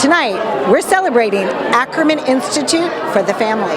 Tonight, we're celebrating Ackerman Institute for the Family.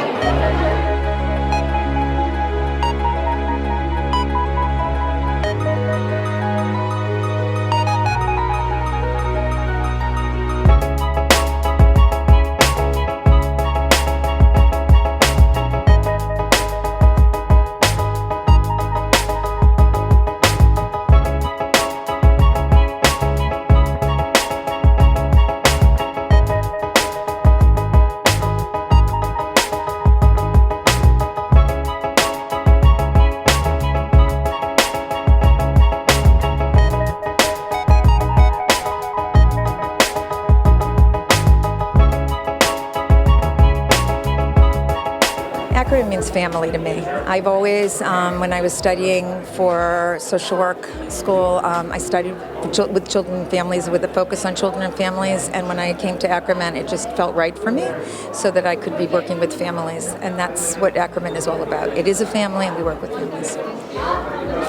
Ackerman means family to me. I've always, when I was studying for social work school, I studied with children and families with a focus on children and families, and when I came to Ackerman, it just felt right for me so that I could be working with families, and that's what Ackerman is all about. It is a family, and we work with families.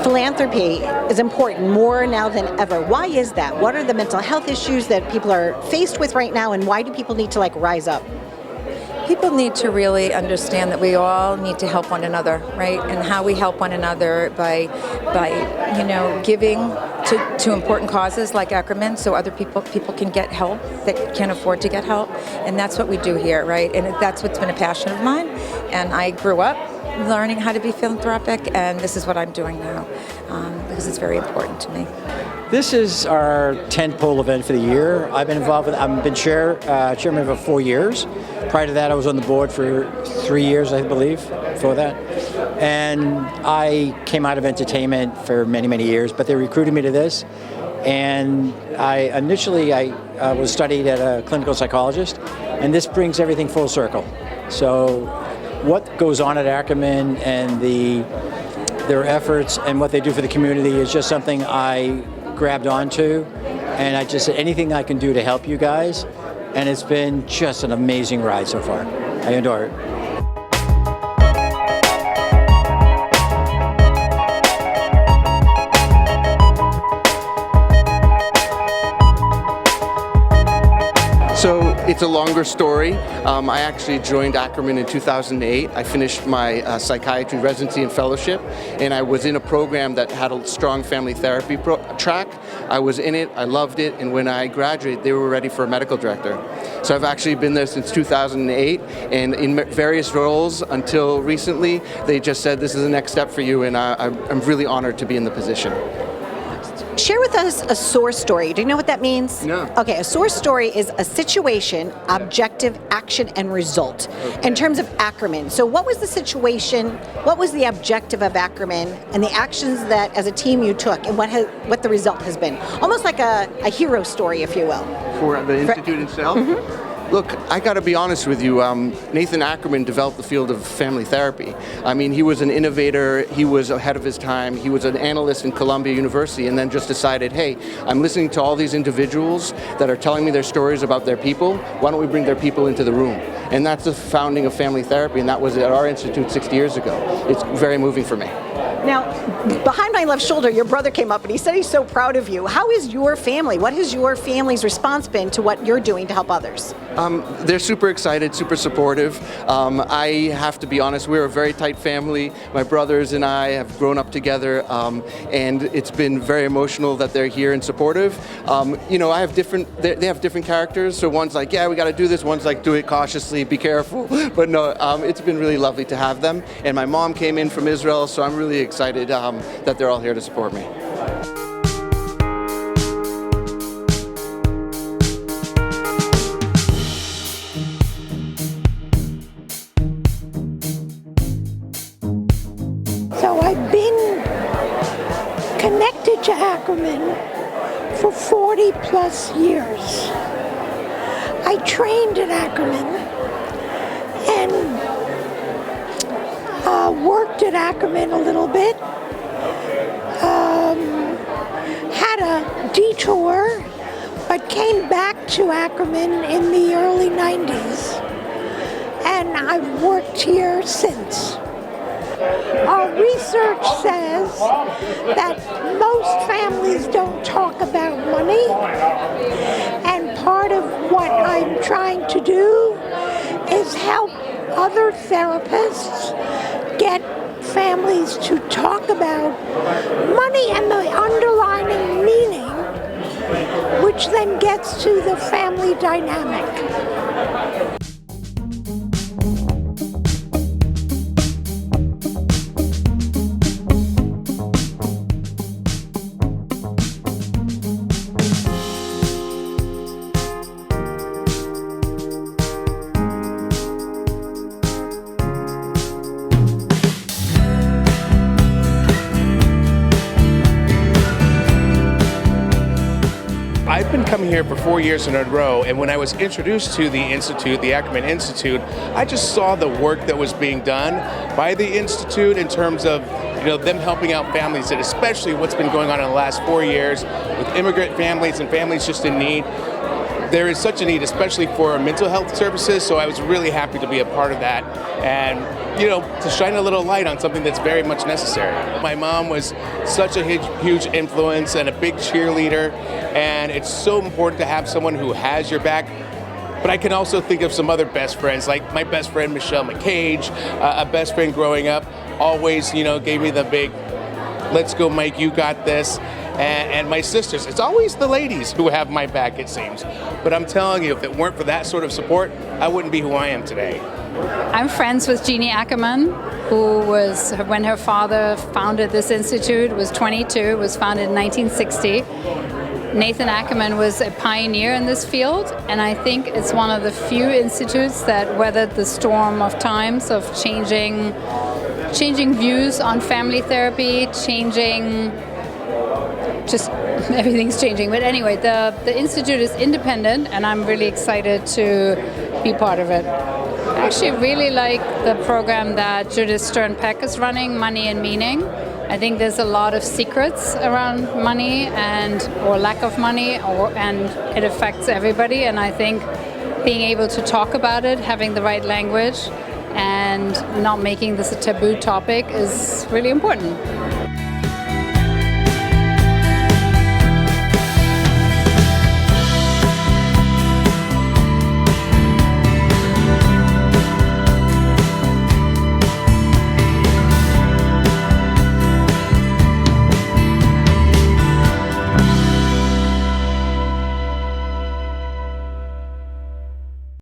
Philanthropy is important more now than ever. Why is that? What are the mental health issues that people are faced with right now, and why do people need to rise up? People need to really understand that we all need to help one another, right? And how we help one another by giving to important causes like Ackerman, so other people can get help that can't afford to get help, and that's what we do here, right? And that's what's been a passion of mine. And I grew up learning how to be philanthropic, and this is what I'm doing now because it's very important to me. This is our tentpole event for the year. I've been involved with. I've been chairman for 4 years. Prior to that, I was on the board for 3 years, I believe, before that. And I came out of entertainment for many, many years, but they recruited me to this. And I was studied at a clinical psychologist, and this brings everything full circle. So what goes on at Ackerman and their efforts and what they do for the community is just something I grabbed onto, and I just said anything I can do to help you guys, and it's been just an amazing ride so far. I adore it. So it's a longer story. I actually joined Ackerman in 2008. I finished my psychiatry residency and fellowship, and I was in a program that had a strong family therapy track. I was in it, I loved it, and when I graduated, they were ready for a medical director. So I've actually been there since 2008, and in various roles until recently, they just said this is the next step for you, and I'm really honored to be in the position. Share with us a source story. Do you know what that means? No. Okay, a source story is a situation, objective, action, and result. Okay. In terms of Ackerman. So what was the situation, what was the objective of Ackerman, and the actions that as a team you took, and what the result has been? Almost like a hero story, if you will. For the Institute itself? Mm-hmm. Look, I got to be honest with you, Nathan Ackerman developed the field of family therapy. I mean, he was an innovator, he was ahead of his time, he was an analyst in Columbia University, and then just decided, hey, I'm listening to all these individuals that are telling me their stories about their people, why don't we bring their people into the room? And that's the founding of family therapy, and that was at our institute 60 years ago. It's very moving for me. Now, behind my left shoulder, your brother came up and he said he's so proud of you. How is your family? What has your family's response been to what you're doing to help others? They're super excited, super supportive. I have to be honest, we're a very tight family. My brothers and I have grown up together, and it's been very emotional that they're here and supportive. I have they have different characters, so one's like, yeah, we got to do this, one's like, do it cautiously, be careful. But no, it's been really lovely to have them. And my mom came in from Israel, so I'm really excited that they're all here to support me. So I've been connected to Ackerman for 40 plus years. I trained at Ackerman and worked at Ackerman a little bit, had a detour, but came back to Ackerman in the early 90s, and I've worked here since. Our research says that most families don't talk about money, and part of what I'm trying to do is help other therapists get families to talk about money and the underlying meaning, which then gets to the family dynamic. I've been coming here for 4 years in a row, and when I was introduced to the Institute, the ACKERMAN Institute, I just saw the work that was being done by the Institute in terms of them helping out families, and especially what's been going on in the last 4 years with immigrant families and families just in need. There is such a need, especially for mental health services, so I was really happy to be a part of that and, to shine a little light on something that's very much necessary. My mom was such a huge influence and a big cheerleader, and it's so important to have someone who has your back. But I can also think of some other best friends, like my best friend Michelle McCage, a best friend growing up, always, gave me the big, let's go Mike, you got this. And my sisters, it's always the ladies who have my back, it seems. But I'm telling you, if it weren't for that sort of support, I wouldn't be who I am today. I'm friends with Jeannie ACKERMAN, who was, when her father founded this institute, was 22, was founded in 1960. Nathan ACKERMAN was a pioneer in this field, and I think it's one of the few institutes that weathered the storm of times of changing views on family therapy, just everything's changing. But anyway, the Institute is independent, and I'm really excited to be part of it. I actually really like the program that Judith Stern-Peck is running, Money and Meaning. I think there's a lot of secrets around money or lack of money, and it affects everybody. And I think being able to talk about it, having the right language, and not making this a taboo topic is really important.